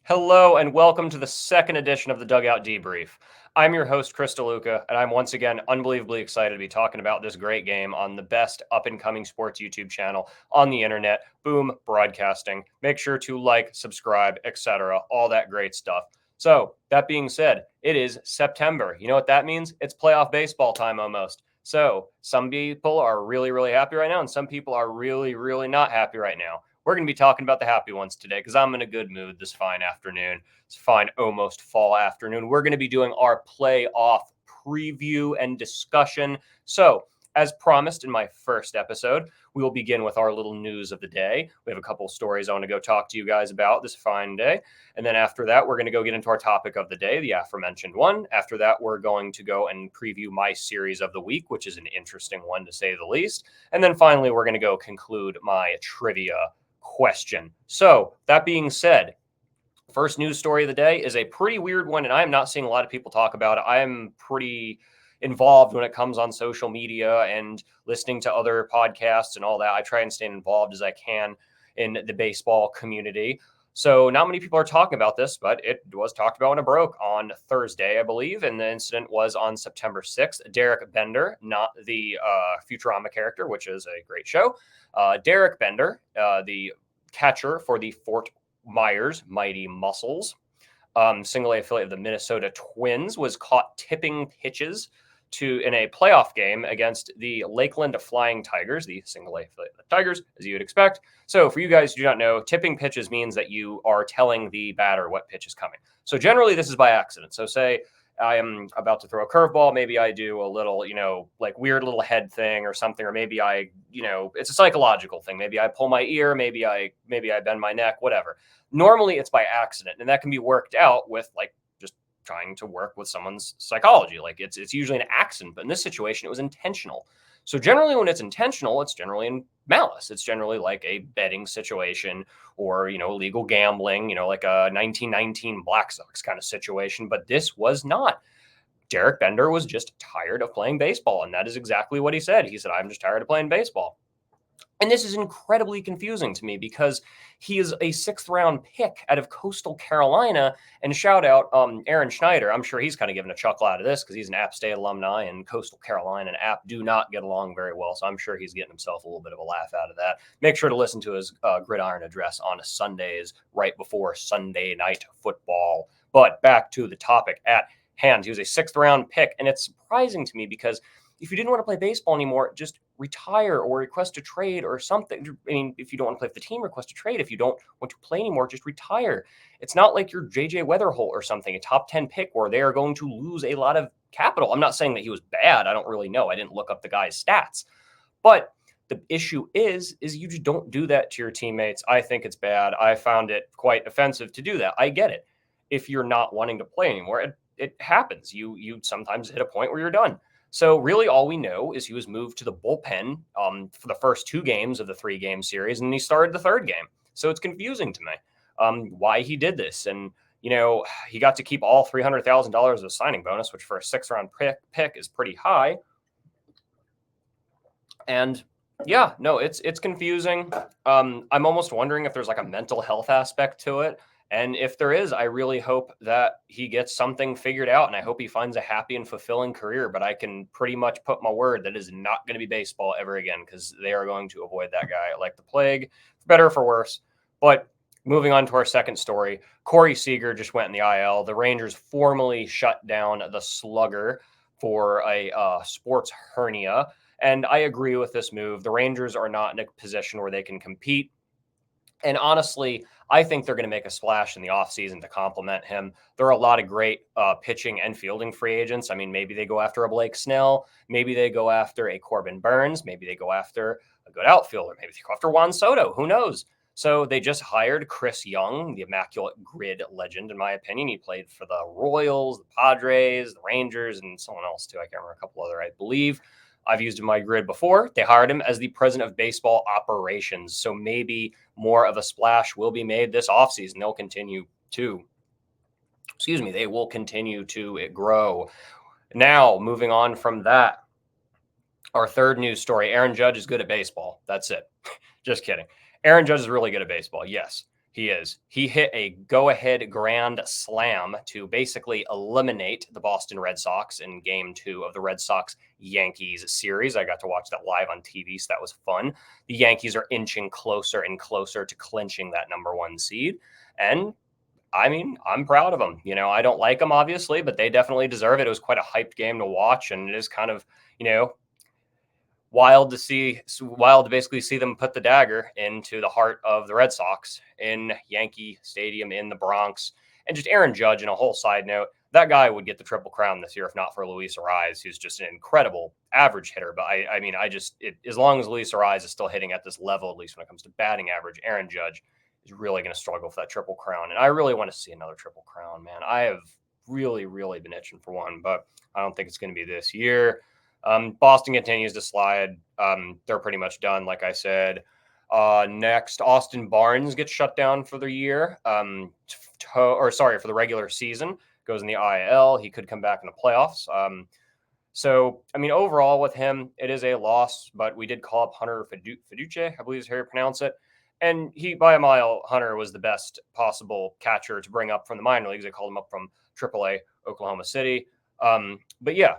Hello and welcome to the second edition of the Dugout Debrief. I'm your host, Chris DeLuca, and I'm once again unbelievably excited to be talking about this great game on the best up-and-coming sports YouTube channel on the internet, Boom Broadcasting. Make sure to like, subscribe, etc., all that great stuff. So, that being said, it is September. You know what that means? It's playoff baseball time almost. So, some people are really, really happy right now, and some people are really, really not happy right now. We're going to be talking about the happy ones today because I'm in a good mood this fine afternoon. It's fine, almost fall afternoon. We're going to be doing our playoff preview and discussion. So, as promised in my first episode, we will begin with our little news of the day. We have a couple stories I want to go talk to you guys about this fine day. And then after that, we're going to go get into our topic of the day, the aforementioned one. After that, we're going to go and preview my series of the week, which is an interesting one to say the least. And then finally, we're going to go conclude my trivia question. So, that being said, first news story of the day is a pretty weird one, and I am not seeing a lot of people talk about it. I am pretty involved when it comes on social media and listening to other podcasts and all that. I try and stay involved as I can in the baseball community. So not many people are talking about this, but it was talked about when it broke on Thursday, I believe. And the incident was on September 6th. Derek Bender, not the Futurama character, which is a great show. Derek Bender, the catcher for the Fort Myers Mighty Muscles, single A affiliate of the Minnesota Twins, was caught tipping pitches in a playoff game against the Lakeland Flying Tigers, the single A affiliate of the Tigers, as you would expect. So for you guys who do not know, tipping pitches means that you are telling the batter what pitch is coming. So generally this is by accident. So say I am about to throw a curveball. Maybe I do a little, like weird little head thing or something, or maybe I, it's a psychological thing. Maybe I pull my ear, maybe I bend my neck, whatever. Normally it's by accident, and that can be worked out with like just trying to work with someone's psychology. Like it's usually an accident, but in this situation it was intentional. So generally when it's intentional, it's generally in malice. It's generally like a betting situation or, illegal gambling, like a 1919 Black Sox kind of situation. But this was not. Derek Bender was just tired of playing baseball. And that is exactly what he said. He said, I'm just tired of playing baseball. And this is incredibly confusing to me because he is a sixth-round pick out of Coastal Carolina. And shout out Aaron Schneider. I'm sure he's kind of giving a chuckle out of this because he's an App State alumni, and Coastal Carolina and App do not get along very well. So I'm sure he's getting himself a little bit of a laugh out of that. Make sure to listen to his Gridiron address on Sundays right before Sunday night football. But back to the topic at hand. He was a sixth-round pick, and it's surprising to me because if you didn't want to play baseball anymore, just retire or request a trade or something. I mean, if you don't want to play for the team, request a trade. If you don't want to play anymore, just retire. It's not like you're JJ Weatherholt or something, a top 10 pick where they are going to lose a lot of capital. I'm not saying that he was bad. I don't really know. I didn't look up the guy's stats. But the issue is you just don't do that to your teammates. I think it's bad. I found it quite offensive to do that. I get it. If you're not wanting to play anymore, it happens. You sometimes hit a point where you're done. So really all we know is he was moved to the bullpen for the first two games of the 3-game series, and he started the third game. So it's confusing to me why he did this. And, he got to keep all $300,000 of signing bonus, which for a sixth-round pick is pretty high. And, yeah, no, it's confusing. I'm almost wondering if there's like a mental health aspect to it. And if there is, I really hope that he gets something figured out, and I hope he finds a happy and fulfilling career. But I can pretty much put my word that is not going to be baseball ever again because they are going to avoid that guy like the plague, for better or for worse. But moving on to our second story, Corey Seager just went in the IL. The Rangers formally shut down the slugger for a sports hernia. And I agree with this move. The Rangers are not in a position where they can compete. And honestly, I think they're going to make a splash in the offseason to complement him. There are a lot of great pitching and fielding free agents. I mean, maybe they go after a Blake Snell. Maybe they go after a Corbin Burns. Maybe they go after a good outfielder. Maybe they go after Juan Soto. Who knows? So they just hired Chris Young, the immaculate grid legend, in my opinion. He played for the Royals, the Padres, the Rangers, and someone else too. I can't remember, a couple other, I believe. I've used him in my grid before. They hired him as the president of baseball operations. So maybe more of a splash will be made this offseason. They will continue to grow. Now, moving on from that, our third news story, Aaron Judge is good at baseball. That's it. Just kidding. Aaron Judge is really good at baseball. Yes. He is. He hit a go-ahead grand slam to basically eliminate the Boston Red Sox in Game 2 of the Red Sox-Yankees series. I got to watch that live on TV, so that was fun. The Yankees are inching closer and closer to clinching that number 1 seed, and I mean, I'm proud of them. I don't like them, obviously, but they definitely deserve it. It was quite a hyped game to watch, and it is kind of, wild to basically see them put the dagger into the heart of the Red Sox in Yankee Stadium in the Bronx. And just Aaron Judge, and a whole side note, that guy would get the Triple Crown this year if not for Luis Ariz, who's just an incredible average hitter. But as long as Luis Ariz is still hitting at this level, at least when it comes to batting average, Aaron Judge is really going to struggle for that Triple Crown. And I really want to see another Triple Crown, man. I have really, really been itching for one, but I don't think it's going to be this year. Boston continues to slide. They're pretty much done, like I said. Next, Austin Barnes gets shut down for the year, for the regular season. Goes in the IL. He could come back in the playoffs. Overall with him, it is a loss, but we did call up Hunter Fiduce, I believe is how you pronounce it. And he, by a mile, Hunter was the best possible catcher to bring up from the minor leagues. They called him up from AAA Oklahoma City. But yeah,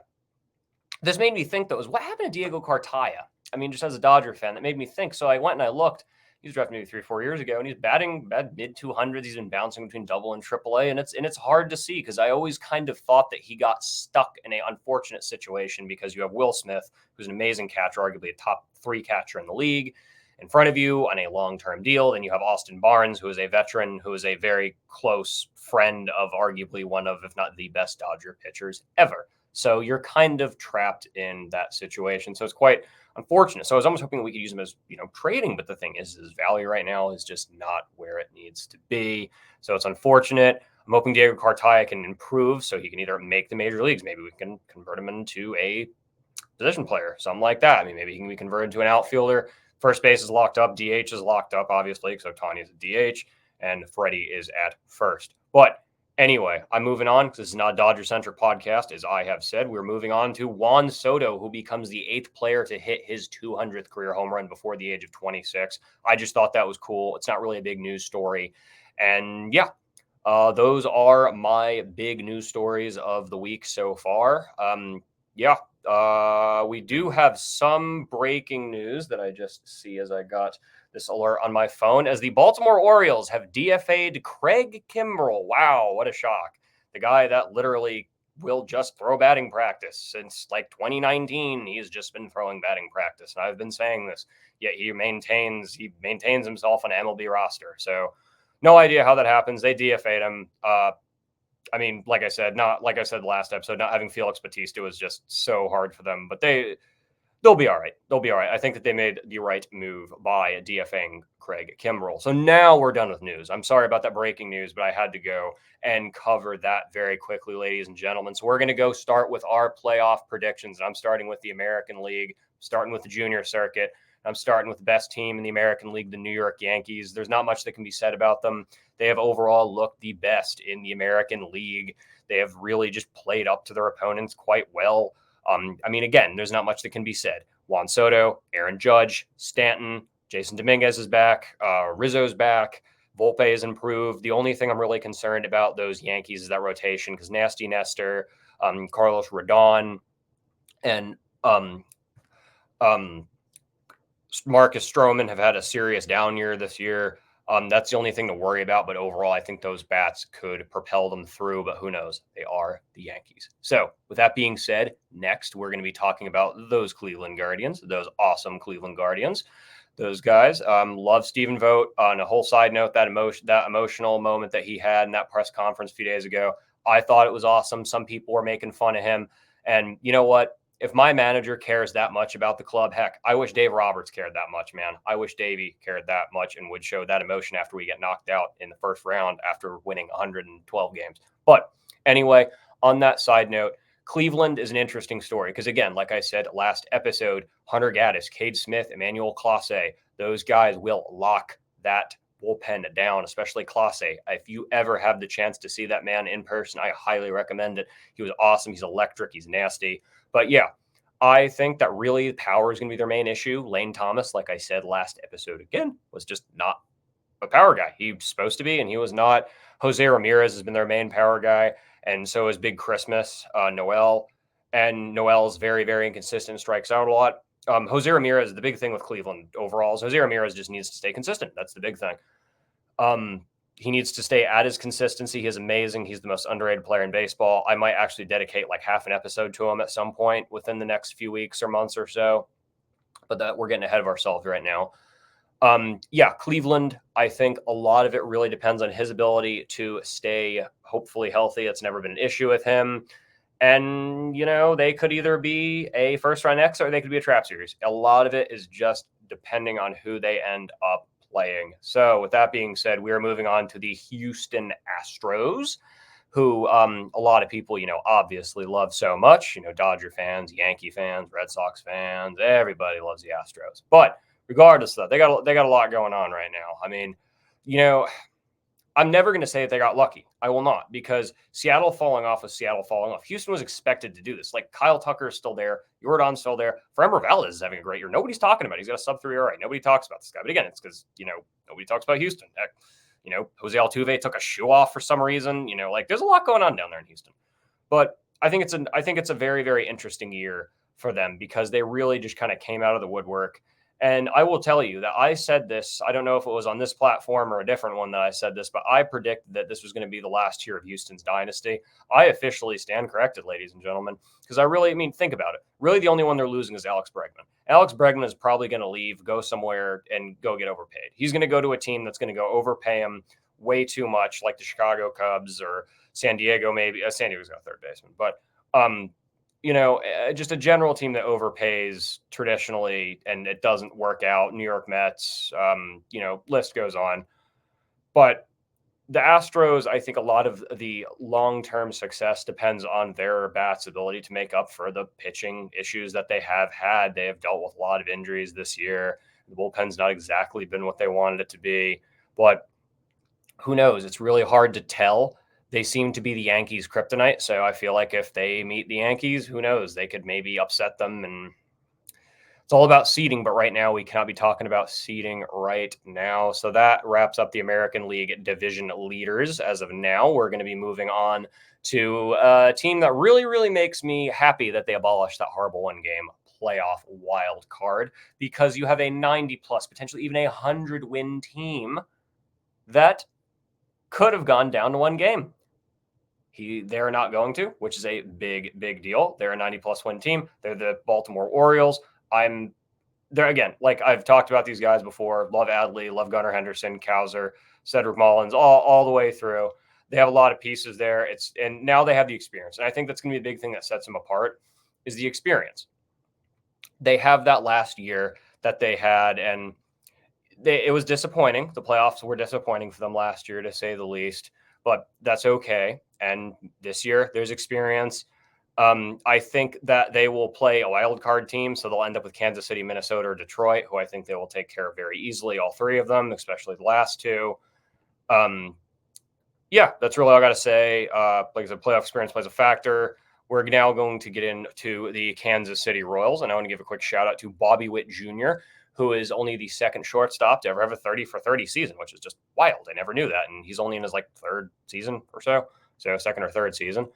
this made me think, though, what happened to Diego Cartaya? Just as a Dodger fan, that made me think. So I went and I looked. He was drafted maybe 3-4 years ago, and he's batting mid 200s. He's been bouncing between double and AAA, and it's hard to see because I always kind of thought that he got stuck in an unfortunate situation because you have Will Smith, who's an amazing catcher, arguably a top 3 catcher in the league, in front of you on a long-term deal. Then you have Austin Barnes, who is a veteran, who is a very close friend of arguably one of, if not the best Dodger pitchers ever. So you're kind of trapped in that situation. So it's quite unfortunate. So I was almost hoping we could use him as, trading. But the thing is, his value right now is just not where it needs to be. So it's unfortunate. I'm hoping Diego Cartaya can improve so he can either make the major leagues. Maybe we can convert him into a position player, something like that. Maybe he can be converted to an outfielder. First base is locked up. DH is locked up, obviously, because Ohtani is a DH and Freddie is at first. But anyway, I'm moving on because this is not a Dodger-centric podcast. As I have said, we're moving on to Juan Soto, who becomes the 8th player to hit his 200th career home run before the age of 26. I just thought that was cool. It's not really a big news story. And yeah, those are my big news stories of the week so far. We do have some breaking news that I just see as I got this alert on my phone, as the Baltimore Orioles have DFA'd Craig Kimbrell. Wow, what a shock. The guy that literally will just throw batting practice since like 2019. He's just been throwing batting practice. And I've been saying this, yet he maintains himself on an MLB roster. So no idea how that happens. They DFA'd him. Like I said last episode, not having Felix Bautista was just so hard for them, but they'll be all right. They'll be all right. I think that they made the right move by DFAing Craig Kimbrell. So now we're done with news. I'm sorry about that breaking news, but I had to go and cover that very quickly, ladies and gentlemen. So we're going to go start with our playoff predictions. And I'm starting with the American League, starting with the junior circuit. I'm starting with the best team in the American League, the New York Yankees. There's not much that can be said about them. They have overall looked the best in the American League. They have really just played up to their opponents quite well. Again, there's not much that can be said. Juan Soto, Aaron Judge, Stanton, Jason Dominguez is back. Rizzo's back. Volpe is improved. The only thing I'm really concerned about those Yankees is that rotation, because Nasty Nestor, Carlos Rodon, and Marcus Stroman have had a serious down year this year. That's the only thing to worry about. But overall, I think those bats could propel them through. But who knows? They are the Yankees. So with that being said, next we're going to be talking about those Cleveland Guardians, those awesome Cleveland Guardians. Those guys. Love Stephen Vogt. On a whole side note, that emotional moment that he had in that press conference a few days ago, I thought it was awesome. Some people were making fun of him. And you know what? If my manager cares that much about the club, heck, I wish Dave Roberts cared that much, man. I wish Davey cared that much and would show that emotion after we get knocked out in the first round after winning 112 games. But anyway, on that side note, Cleveland is an interesting story because, again, like I said last episode, Hunter Gaddis, Cade Smith, Emmanuel Clase, those guys will lock that bullpen down, especially Clase. If you ever have the chance to see that man in person, I highly recommend it. He was awesome. He's electric. He's nasty. But yeah, I think that really power is going to be their main issue. Lane Thomas, like I said last episode again, was just not a power guy. He's supposed to be, and he was not. Jose Ramirez has been their main power guy, and so is Big Christmas, Noel. And Noel's very, very inconsistent, strikes out a lot. Jose Ramirez, the big thing with Cleveland overall is Jose Ramirez just needs to stay consistent. That's the big thing. He needs to stay at his consistency. He's amazing. He's the most underrated player in baseball. I might actually dedicate like half an episode to him at some point within the next few weeks or months or so. But that we're getting ahead of ourselves right now. Cleveland, I think a lot of it really depends on his ability to stay hopefully healthy. It's never been an issue with him. And, they could either be a first round X or they could be a trap series. A lot of it is just depending on who they end up playing. So with that being said, we are moving on to the Houston Astros, who a lot of people, obviously love so much. Dodger fans, Yankee fans, Red Sox fans, everybody loves the Astros. But regardless of that, they got a lot going on right now. I mean, I'm never going to say that they got lucky. I will not, because Seattle falling off was Seattle falling off. Houston was expected to do this. Like, Kyle Tucker is still there. Jordan's still there. Framber Valdez is having a great year. Nobody's talking about it. He's got a sub-3 ERA. Nobody talks about this guy. But again, it's because, nobody talks about Houston. Heck, Jose Altuve took a shoe off for some reason. There's a lot going on down there in Houston. But I think it's a very, very interesting year for them because they really just kind of came out of the woodwork. And I will tell you that I said this, I don't know if it was on this platform or a different one that I said this, but I predicted that this was going to be the last year of Houston's dynasty. I officially stand corrected, ladies and gentlemen, because think about it. Really, the only one they're losing is Alex Bregman. Alex Bregman is probably going to leave, go somewhere, and go get overpaid. He's going to go to a team that's going to go overpay him way too much, like the Chicago Cubs or San Diego, maybe. San Diego's got a third baseman, but just a general team that overpays traditionally and it doesn't work out. New York Mets, list goes on. But the Astros, I think a lot of the long-term success depends on their bats' ability to make up for the pitching issues that they have had. They have dealt with a lot of injuries this year. The bullpen's not exactly been what they wanted it to be, but who knows? It's really hard to tell. They seem to be the Yankees' kryptonite. So I feel like if they meet the Yankees, who knows? They could maybe upset them. And it's all about seeding. But right now, we cannot be talking about seeding right now. So that wraps up the American League division leaders. As of now, we're going to be moving on to a team that really, really makes me happy that they abolished that horrible one-game playoff wild card, because you have a 90-plus, potentially even a 100-win team that could have gone down to one game. They're not going to, which is a big, big deal. They're a 90-plus win team. They're the Baltimore Orioles. There again, like I've talked about these guys before. Love Adley, love Gunnar Henderson, Cowser, Cedric Mullins, all the way through. They have a lot of pieces there. And now they have the experience. And I think that's going to be a big thing that sets them apart is the experience. They have that last year that they had, and it was disappointing. The playoffs were disappointing for them last year, to say the least, but that's okay. And this year there's experience. I think that they will play a wild card team. So they'll end up with Kansas City, Minnesota, or Detroit, who I think they will take care of very easily. All three of them, especially the last two. That's really all I got to say. Like I said, playoff experience plays a factor. We're now going to get into the Kansas City Royals. And I want to give a quick shout out to Bobby Witt Jr., who is only the second shortstop to ever have a 30-for-30 season, which is just wild. I never knew that. And he's only in his third season or so second or third season.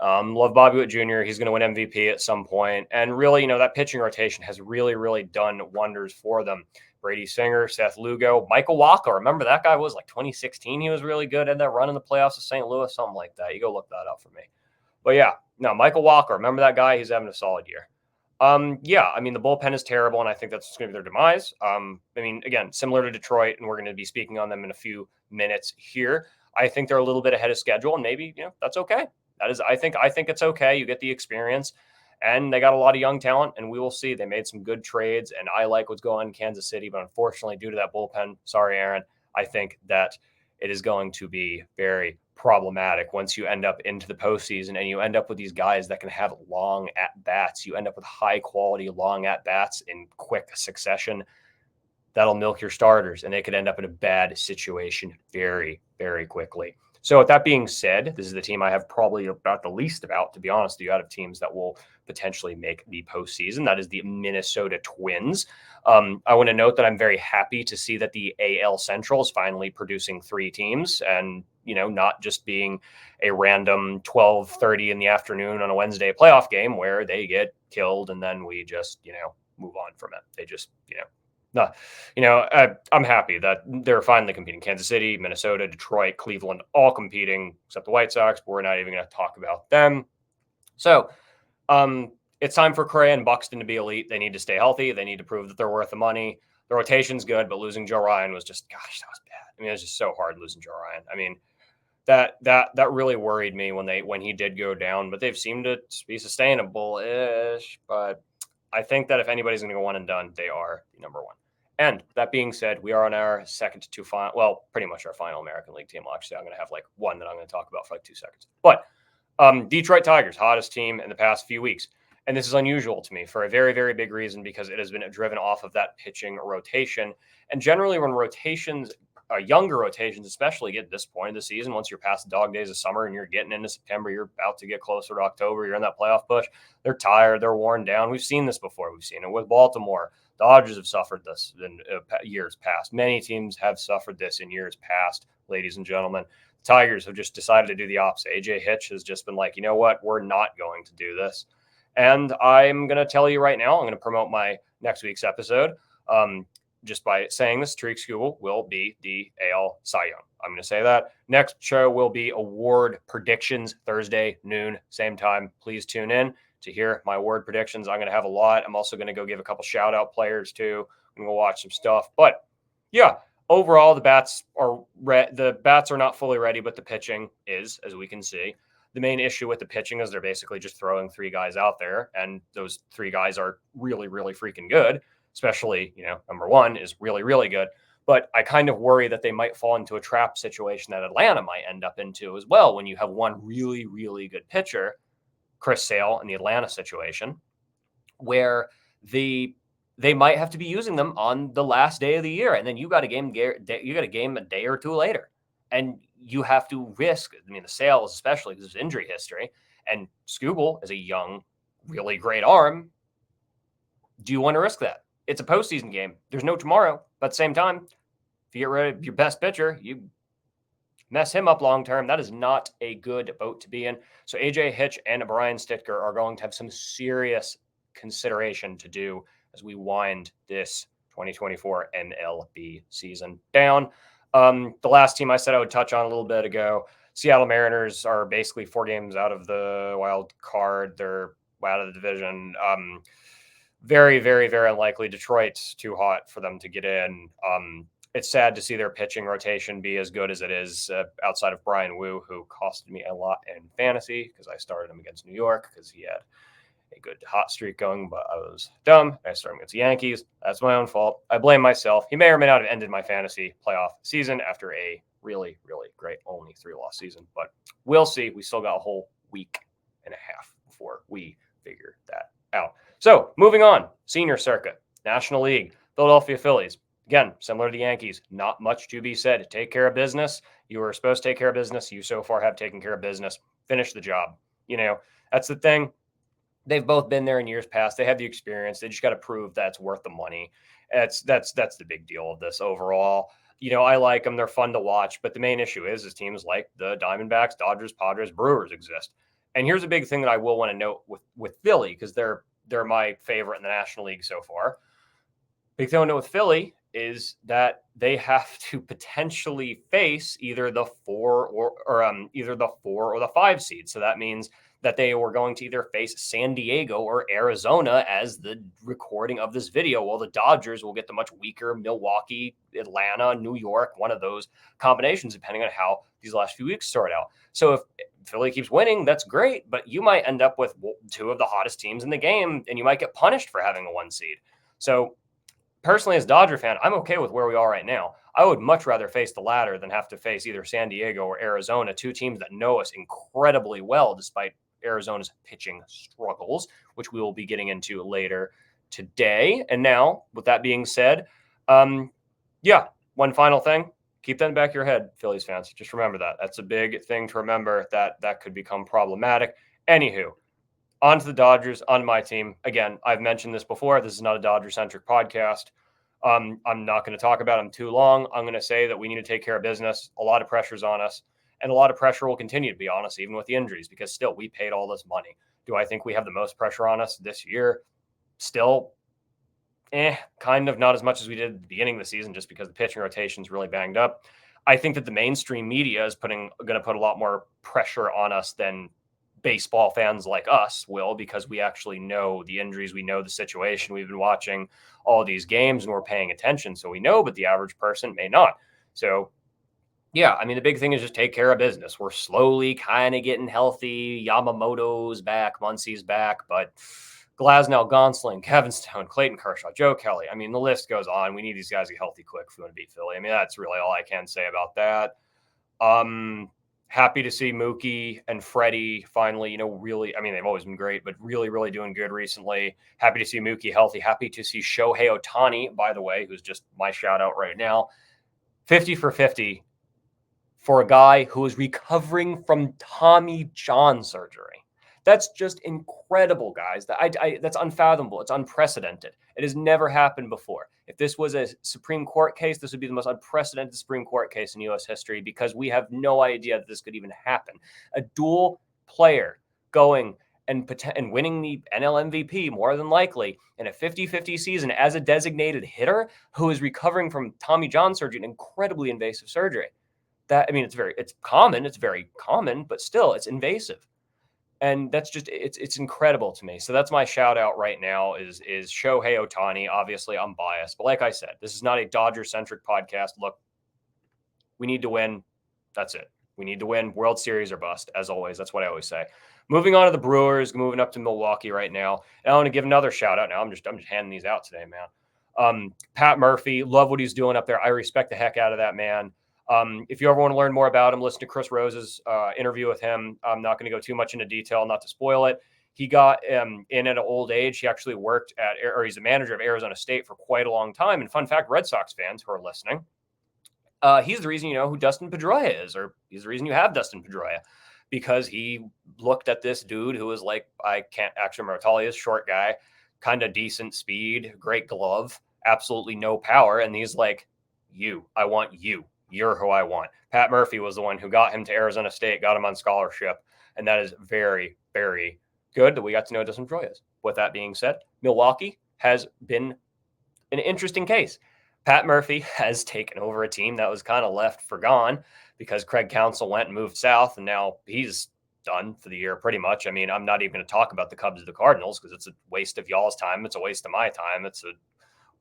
Love Bobby Witt Jr. He's going to win MVP at some point. And really, that pitching rotation has really, really done wonders for them. Brady Singer, Seth Lugo, Michael Wacha. Remember that guy was 2016. He was really good at that run in the playoffs of St. Louis, something like that. You go look that up for me. But Michael Wacha. Remember that guy? He's having a solid year. The bullpen is terrible, and I think that's going to be their demise. Again, similar to Detroit, and we're going to be speaking on them in a few minutes here. I think they're a little bit ahead of schedule, and maybe, that's okay. I think it's okay. You get the experience, and they got a lot of young talent, and we will see. They made some good trades, and I like what's going on in Kansas City, but unfortunately, due to that bullpen, sorry, Aaron, I think that it is going to be very problematic once you end up into the postseason and you end up with these guys that can have long at-bats. You end up with high-quality long at-bats in quick succession. That'll milk your starters, and they could end up in a bad situation very, very quickly. So with that being said, this is the team I have probably about the least about, to be honest with you, out of teams that will potentially make the postseason. That is the Minnesota Twins. I want to note that I'm very happy to see that the AL Central is finally producing 3 teams and, not just being a random 12:30 in the afternoon on a Wednesday playoff game where they get killed and then we just, move on from it. They just, no, I'm happy that they're finally competing. Kansas City, Minnesota, Detroit, Cleveland, all competing except the White Sox. But we're not even going to talk about them. So it's time for Correa and Buxton to be elite. They need to stay healthy. They need to prove that they're worth the money. The rotation's good, but losing Joe Ryan was just, gosh, that was bad. I mean, it was just so hard losing Joe Ryan. I mean, that really worried me when he did go down. But they've seemed to be sustainable-ish. But I think that if anybody's going to go one and done, they are the number one. And that being said, we are on our second to final, well, pretty much our final American League team. Actually, I'm going to have like one that I'm going to talk about for like 2 seconds. But Detroit Tigers, hottest team in the past few weeks. And this is unusual to me for a very, very big reason because it has been driven off of that pitching rotation. And generally when rotations, younger rotations especially, get to this point of the season, once you're past the dog days of summer and you're getting into September, you're about to get closer to October, you're in that playoff push, they're tired, they're worn down. We've seen this before. We've seen it with Baltimore. Dodgers have suffered this in years past. Many teams have suffered this in years past, ladies and gentlemen. Tigers have just decided to do the opposite. AJ Hitch has just been like, you know what? We're not going to do this. And I'm going to tell you right now, I'm going to promote my next week's episode. Just by saying this, Tariq Skubal will be the AL Cy Young. I'm going to say that. Next show will be award predictions, Thursday, noon, same time. Please tune in to hear my award predictions. I'm going to have a lot. I'm also going to go give a couple shout out players too. I'm going to watch some stuff. But yeah, overall, the bats are not fully ready, but the pitching is, as we can see. The main issue with the pitching is they're basically just throwing 3 guys out there, and those 3 guys are really, really freaking good. Especially, number 1 is really, really good. But I kind of worry that they might fall into a trap situation that Atlanta might end up into as well when you have one really, really good pitcher, Chris Sale, in the Atlanta situation, where they might have to be using them on the last day of the year, and then you got a game a day or 2 later, and you have to risk. I mean, the Sales especially because of injury history, and Skubal is a young, really great arm. Do you want to risk that? It's a postseason game. There's no tomorrow. But at the same time, if you get rid of your best pitcher, you mess him up long term. That is not a good boat to be in. So AJ Hitch and Brian Stitker are going to have some serious consideration to do as we wind this 2024 MLB season down. The last team I said I would touch on a little bit ago, Seattle Mariners are basically 4 games out of the wild card. They're out of the division. Very, very, very unlikely. Detroit's too hot for them to get in. It's sad to see their pitching rotation be as good as it is outside of Brian Wu, who costed me a lot in fantasy because I started him against New York because he had a good hot streak going, but I was dumb. I started him against the Yankees. That's my own fault. I blame myself. He may or may not have ended my fantasy playoff season after a really, really great only 3-loss season, but we'll see. We still got a whole week and a half before we figure that out. So moving on, senior circuit, National League, Philadelphia Phillies. Again, similar to the Yankees, not much to be said. Take care of business. You were supposed to take care of business. You so far have taken care of business. Finish the job. That's the thing. They've both been there in years past. They have the experience. They just got to prove that's worth the money. That's the big deal of this overall. I like them. They're fun to watch. But the main issue is teams like the Diamondbacks, Dodgers, Padres, Brewers exist. And here's a big thing that I will want to note with Philly, because they're my favorite in the National League so far. Big thing to note with Philly is that they have to potentially face either the 4 or the 5 seed. So that means that they were going to either face San Diego or Arizona as the recording of this video, while the Dodgers will get the much weaker Milwaukee, Atlanta, New York, one of those combinations, depending on how these last few weeks start out. So if Philly keeps winning, that's great, but you might end up with 2 of the hottest teams in the game, and you might get punished for having a 1 seed. So personally, as a Dodger fan, I'm okay with where we are right now. I would much rather face the latter than have to face either San Diego or Arizona, 2 teams that know us incredibly well, despite Arizona's pitching struggles, which we will be getting into later today. And now, with that being said, one final thing. Keep that in the back of your head, Phillies fans. Just remember that. That's a big thing to remember, that could become problematic. Anywho, on to the Dodgers, on my team. Again, I've mentioned this before. This is not a Dodger-centric podcast. I'm not going to talk about them too long. I'm going to say that we need to take care of business. A lot of pressure's on us, and a lot of pressure will continue, to be honest, even with the injuries, because still, we paid all this money. Do I think we have the most pressure on us this year? Still, kind of not as much as we did at the beginning of the season, just because the pitching rotation is really banged up. I think that the mainstream media is going to put a lot more pressure on us than baseball fans like us will, because we actually know the injuries, we know the situation, we've been watching all these games and we're paying attention, so we know, but the average person may not. So yeah, I mean, the big thing is just take care of business. We're slowly kind of getting healthy. Yamamoto's back, Muncy's back, but Glasnow, Gonsling, Kevin Stone, Clayton Kershaw, Joe Kelly. I mean, the list goes on. We need these guys to get healthy quick if we want to beat Philly. I mean, that's really all I can say about that. Happy to see Mookie and Freddie finally, really, I mean, they've always been great, but really, really doing good recently. Happy to see Mookie healthy. Happy to see Shohei Ohtani, by the way, who's just my shout out right now. 50 for 50 for a guy who is recovering from Tommy John surgery. That's just incredible, guys. That's unfathomable. It's unprecedented. It has never happened before. If this was a Supreme Court case, this would be the most unprecedented Supreme Court case in U.S. history, because we have no idea that this could even happen. A dual player going and winning the NL MVP, more than likely, in a 50-50 season as a designated hitter who is recovering from Tommy John surgery, an incredibly invasive surgery. It's very common, but still it's invasive. And that's just, it's incredible to me. So that's my shout out right now is Shohei Ohtani. Obviously I'm biased, but like I said, this is not a Dodger centric podcast. Look, we need to win. That's it. We need to win. World Series or bust, as always. That's what I always say. Moving on to the Brewers, moving up to Milwaukee right now. And I want to give another shout out now. I'm just handing these out today, man. Pat Murphy, love what he's doing up there. I respect the heck out of that man. If you ever want to learn more about him, listen to Chris Rose's interview with him. I'm not going to go too much into detail, not to spoil it. He got in at an old age. He actually worked he's a manager of Arizona State for quite a long time. And fun fact, Red Sox fans who are listening, he's the reason you know who Dustin Pedroia is, or he's the reason you have Dustin Pedroia, because he looked at this dude who was like, I can't actually remember how tall he is, short guy, kind of decent speed, great glove, absolutely no power. And he's like, I want you. You're who I want. Pat Murphy was the one who got him to Arizona State, got him on scholarship. And that is very, very good that we got to know Dustin Pedroia. With that being said, Milwaukee has been an interesting case. Pat Murphy has taken over a team that was kind of left for gone because Craig Counsell went and moved south, and now he's done for the year pretty much. I mean, I'm not even going to talk about the Cubs or the Cardinals because it's a waste of y'all's time. It's a waste of my time. It's a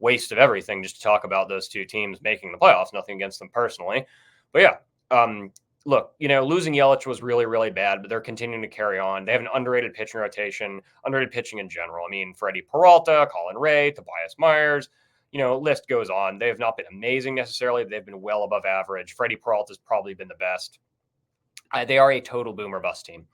waste of everything just to talk about those two teams making the playoffs. Nothing against them personally. But yeah, look, losing Yelich was really, really bad, but they're continuing to carry on. They have an underrated pitching rotation, underrated pitching in general. I mean, Freddie Peralta, Colin Ray, Tobias Myers, list goes on. They have not been amazing necessarily, but they've been well above average. Freddie Peralta has probably been the best. They are a total boomer bust team.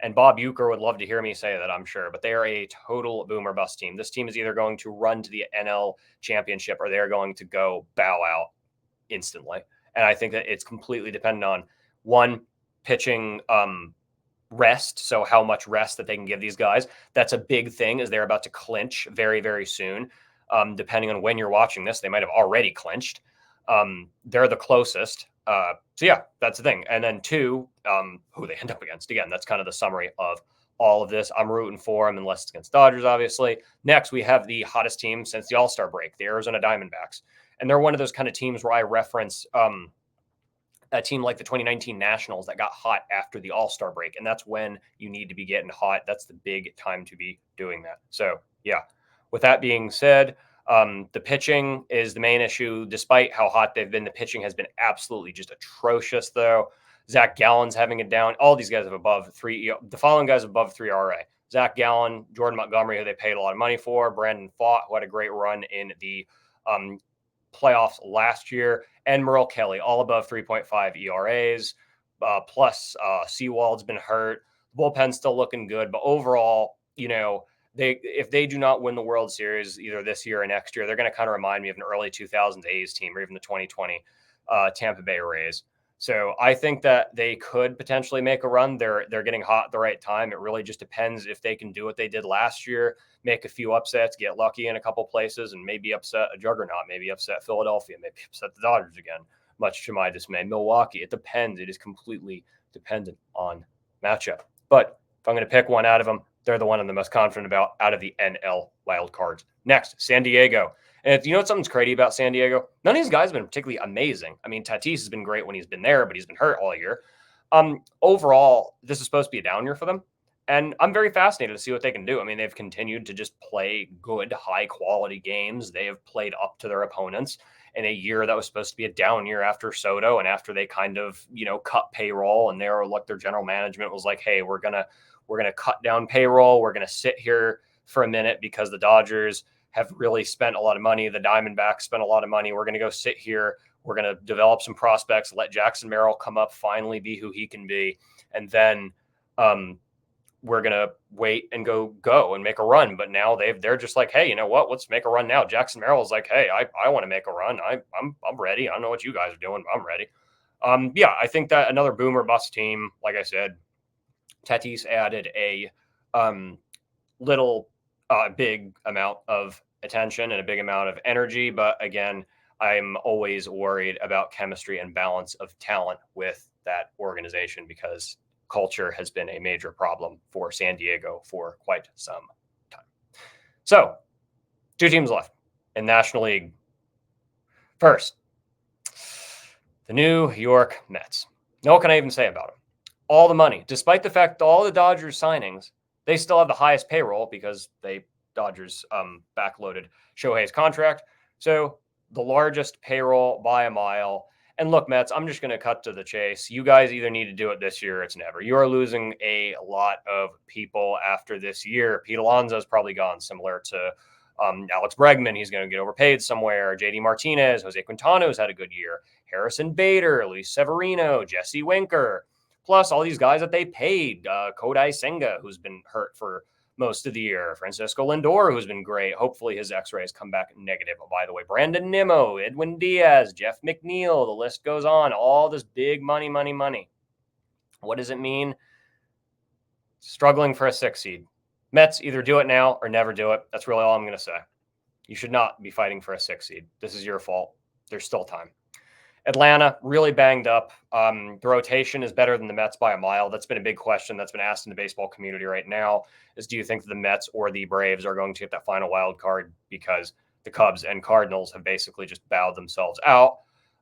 And Bob Uecker would love to hear me say that, I'm sure, but they are a total boomer bust team. This team is either going to run to the NL championship or they're going to go bow out instantly. And I think that it's completely dependent on, one, pitching rest. So how much rest that they can give these guys. That's a big thing, as they're about to clinch very, very soon. Depending on when you're watching this, they might have already clinched. They're the closest. So yeah, that's the thing. And then two, who they end up against. Again, that's kind of the summary of all of this. I'm rooting for them unless it's against Dodgers, obviously. Next, we have the hottest team since the All-Star break, the Arizona Diamondbacks. And they're one of those kind of teams where I reference a team like the 2019 Nationals that got hot after the All-Star break. And that's when you need to be getting hot. That's the big time to be doing that. So yeah, with that being said, the pitching is the main issue. Despite how hot they've been, the pitching has been absolutely just atrocious, though. Zach Gallen's having it down. All these guys have above 3. The following guys have above 3 RA. Zach Gallen, Jordan Montgomery, who they paid a lot of money for, Brandon Pfaadt, who had a great run in the playoffs last year, and Merrill Kelly, all above 3.5 ERAs. Plus, Seawald's been hurt. The bullpen's still looking good, but overall, if they do not win the World Series either this year or next year, they're going to kind of remind me of an early 2000s A's team, or even the 2020 Tampa Bay Rays. So I think that they could potentially make a run. They're getting hot at the right time. It really just depends if they can do what they did last year, make a few upsets, get lucky in a couple places, and maybe upset a juggernaut, maybe upset Philadelphia, maybe upset the Dodgers again, much to my dismay. Milwaukee, it depends. It is completely dependent on matchup. But if I'm going to pick one out of them, they're the one I'm the most confident about out of the NL wild cards. Next, San Diego. And you know what something's crazy about San Diego? None of these guys have been particularly amazing. I mean, Tatis has been great when he's been there, but he's been hurt all year. Overall, this is supposed to be a down year for them. And I'm very fascinated to see what they can do. I mean, they've continued to just play good, high-quality games. They have played up to their opponents in a year that was supposed to be a down year after Soto and after they kind of, cut payroll. And their general management was like, hey, we're gonna cut down payroll. We're gonna sit here for a minute because the Dodgers have really spent a lot of money. The Diamondbacks spent a lot of money. We're going to go sit here. We're going to develop some prospects, let Jackson Merrill come up, finally be who he can be. And then we're going to wait and go and make a run. But now they're just like, hey, you know what? Let's make a run now. Jackson Merrill is like, hey, I want to make a run. I'm ready. I don't know what you guys are doing, but I'm ready. I think that another boomer bust team, like I said, Tatis added a big amount of attention and a big amount of energy. But again, I'm always worried about chemistry and balance of talent with that organization because culture has been a major problem for San Diego for quite some time. So 2 teams left in National League. First, the New York Mets. Now, what can I even say about them? All the money, despite the fact that all the Dodgers signings, they still have the highest payroll because Dodgers backloaded Shohei's contract. So the largest payroll by a mile. And look, Mets, I'm just going to cut to the chase. You guys either need to do it this year or it's never. You are losing a lot of people after this year. Pete Alonso's probably gone, similar to Alex Bregman. He's going to get overpaid somewhere. JD Martinez, Jose Quintano's had a good year. Harrison Bader, Luis Severino, Jesse Winker. Plus all these guys that they paid. Kodai Senga, who's been hurt for most of the year. Francisco Lindor, who's been great. Hopefully his x-rays come back negative. Oh, by the way, Brandon Nimmo, Edwin Diaz, Jeff McNeil, the list goes on. All this big money. What does it mean? Struggling for a 6 seed. Mets, either do it now or never do it. That's really all I'm going to say. You should not be fighting for a 6 seed. This is your fault. There's still time. Atlanta, really banged up. The rotation is better than the Mets by a mile. That's been a big question that's been asked in the baseball community right now is, do you think the Mets or the Braves are going to get that final wild card because the Cubs and Cardinals have basically just bowed themselves out?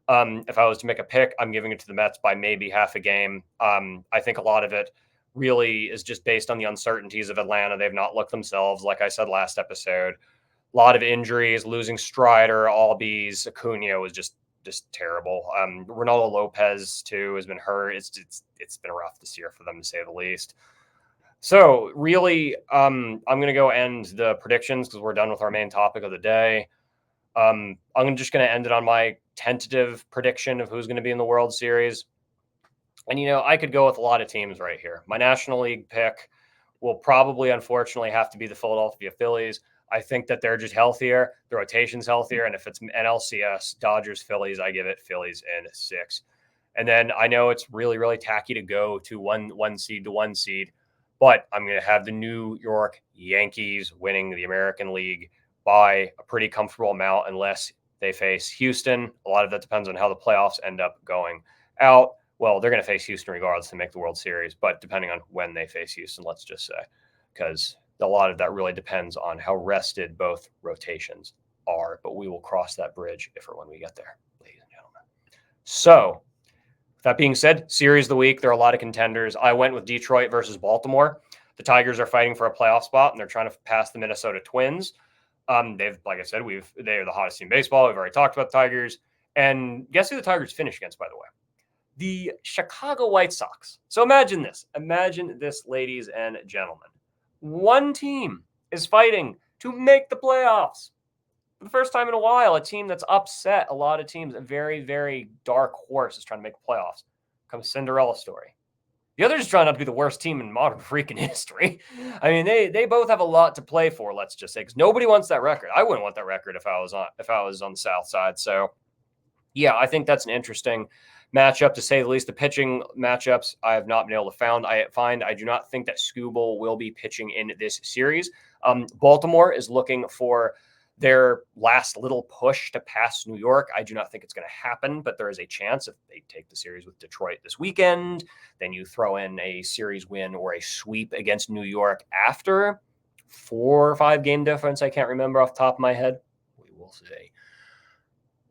If I was to make a pick, I'm giving it to the Mets by maybe half a game. I think a lot of it really is just based on the uncertainties of Atlanta. They've not looked themselves, like I said last episode. A lot of injuries, losing Strider, Albies, Acuna was just terrible. Ronaldo Lopez too has been hurt. It's been rough this year for them, to say the least. So really, I'm going to go end the predictions because we're done with our main topic of the day. I'm just going to end it on my tentative prediction of who's going to be in the World Series. And, I could go with a lot of teams right here. My National League pick will probably, unfortunately, have to be the Philadelphia Phillies. I think that they're just healthier. The rotation's healthier. And if it's NLCS, Dodgers, Phillies, I give it Phillies in 6. And then I know it's really, really tacky to go to one seed to 1 seed, but I'm going to have the New York Yankees winning the American League by a pretty comfortable amount unless they face Houston. A lot of that depends on how the playoffs end up going out. Well, they're going to face Houston regardless to make the World Series, but depending on when they face Houston, let's just say, because a lot of that really depends on how rested both rotations are, but we will cross that bridge if or when we get there, ladies and gentlemen. So, that being said, series of the week, there are a lot of contenders. I went with Detroit versus Baltimore. The Tigers are fighting for a playoff spot, and they're trying to pass the Minnesota Twins. They've, like I said, they are the hottest team in baseball. We've already talked about the Tigers. And guess who the Tigers finished against, by the way? The Chicago White Sox. So imagine this. Imagine this, ladies and gentlemen. One team is fighting to make the playoffs. For the first time in a while, a team that's upset a lot of teams, a very, very dark horse is trying to make the playoffs. Comes Cinderella story. The other is trying not to be the worst team in modern freaking history. I mean, they both have a lot to play for, let's just say, because nobody wants that record. I wouldn't want that record if I was on the South side. So Yeah, I think that's an interesting matchup to say the least. The pitching matchups I have not been able to find. I do not think that Skubal will be pitching in this series. Baltimore is looking for their last little push to pass New York. I do not think it's going to happen, but there is a chance if they take the series with Detroit this weekend, then you throw in a series win or a sweep against New York after 4 or 5 game difference. I can't remember off the top of my head. We will see.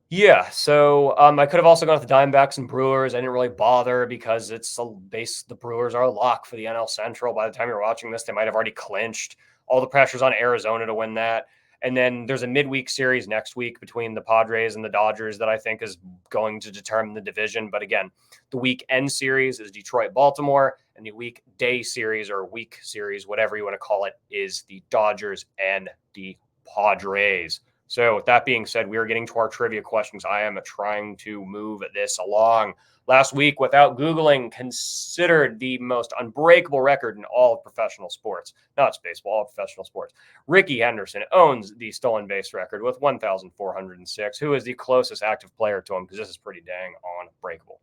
Yeah, so I could have also gone with the Diamondbacks and Brewers. I didn't really bother because it's a base. The Brewers are a lock for the NL Central. By the time you're watching this, they might have already clinched. All the pressure's on Arizona to win that. And then there's a midweek series next week between the Padres and the Dodgers that I think is going to determine the division. But again, the weekend series is Detroit, Baltimore, and the weekday series or week series, whatever you want to call it, is the Dodgers and the Padres. So with that being said, we are getting to our trivia questions. I am trying to move this along. Last week, without Googling, considered the most unbreakable record in all of professional sports. Not just baseball, all professional sports. Ricky Henderson owns the stolen base record with 1,406. Who is the closest active player to him? Because this is pretty dang unbreakable.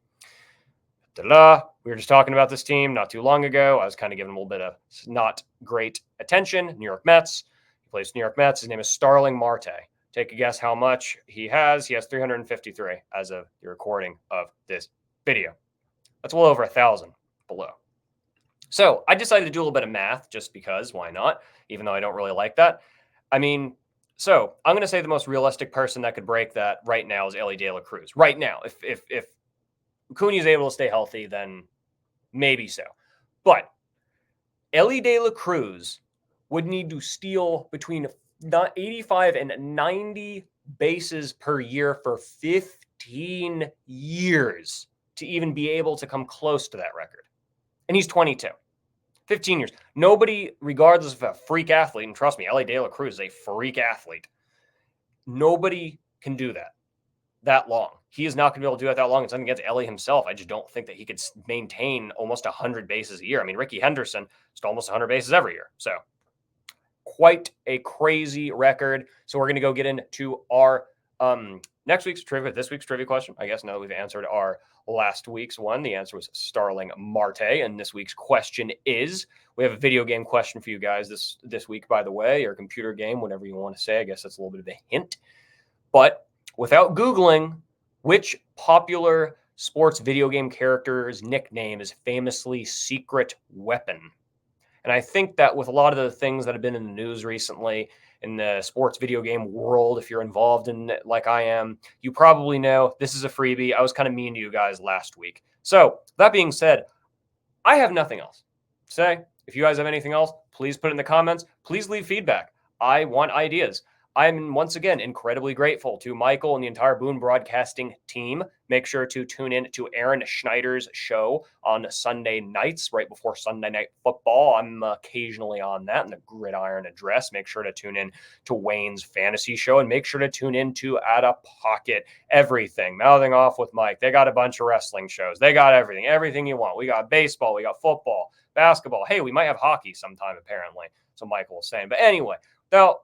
We were just talking about this team not too long ago. I was kind of giving a little bit of not great attention. New York Mets. He plays New York Mets. His name is Starling Marte. Take a guess how much he has. He has 353 as of the recording of this video. That's well over 1,000 below. So I decided to do a little bit of math just because, why not? Even though I don't really like that. I mean, so I'm going to say the most realistic person that could break that right now is Elly De La Cruz. Right now, if Acuna is able to stay healthy, then maybe so. But Elly De La Cruz would need to steal between 85 and 90 bases per year for 15 years to even be able to come close to that record. And he's 22. 15 years. Nobody, regardless of a freak athlete, and trust me, Elly De La Cruz is a freak athlete. Nobody can do that long. He is not going to be able to do it that long. It's nothing against Elly himself. I just don't think that he could maintain almost 100 bases a year. I mean, Ricky Henderson is almost 100 bases every year. So quite a crazy record. So we're going to go get into our this week's trivia question. I guess now that we've answered our last week's one, the answer was Starling Marte. And this week's question is, we have a video game question for you guys this week, by the way, or computer game, whatever you want to say. I guess that's a little bit of a hint. But without Googling, which popular sports video game character's nickname is famously Secret Weapon? And I think that with a lot of the things that have been in the news recently in the sports video game world, if you're involved in it like I am, you probably know this is a freebie. I was kind of mean to you guys last week. So that being said, I have nothing else to say. If you guys have anything else, please put it in the comments. Please leave feedback. I want ideas. I'm once again incredibly grateful to Michael and the entire Boone Broadcasting team. Make sure to tune in to Aaron Schneider's show on Sunday nights, right before Sunday Night Football. I'm occasionally on that in the Gridiron Address. Make sure to tune in to Wayne's Fantasy Show, and make sure to tune in to Out of Pocket. Everything. Mouthing Off with Mike. They got a bunch of wrestling shows. They got everything you want. We got baseball. We got football, basketball. Hey, we might have hockey sometime, apparently. So Michael was saying. But anyway, without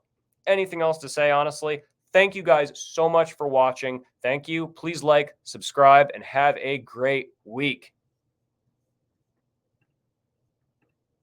anything else to say, honestly, thank you guys so much for watching. Thank you. Please like, subscribe, and have a great week.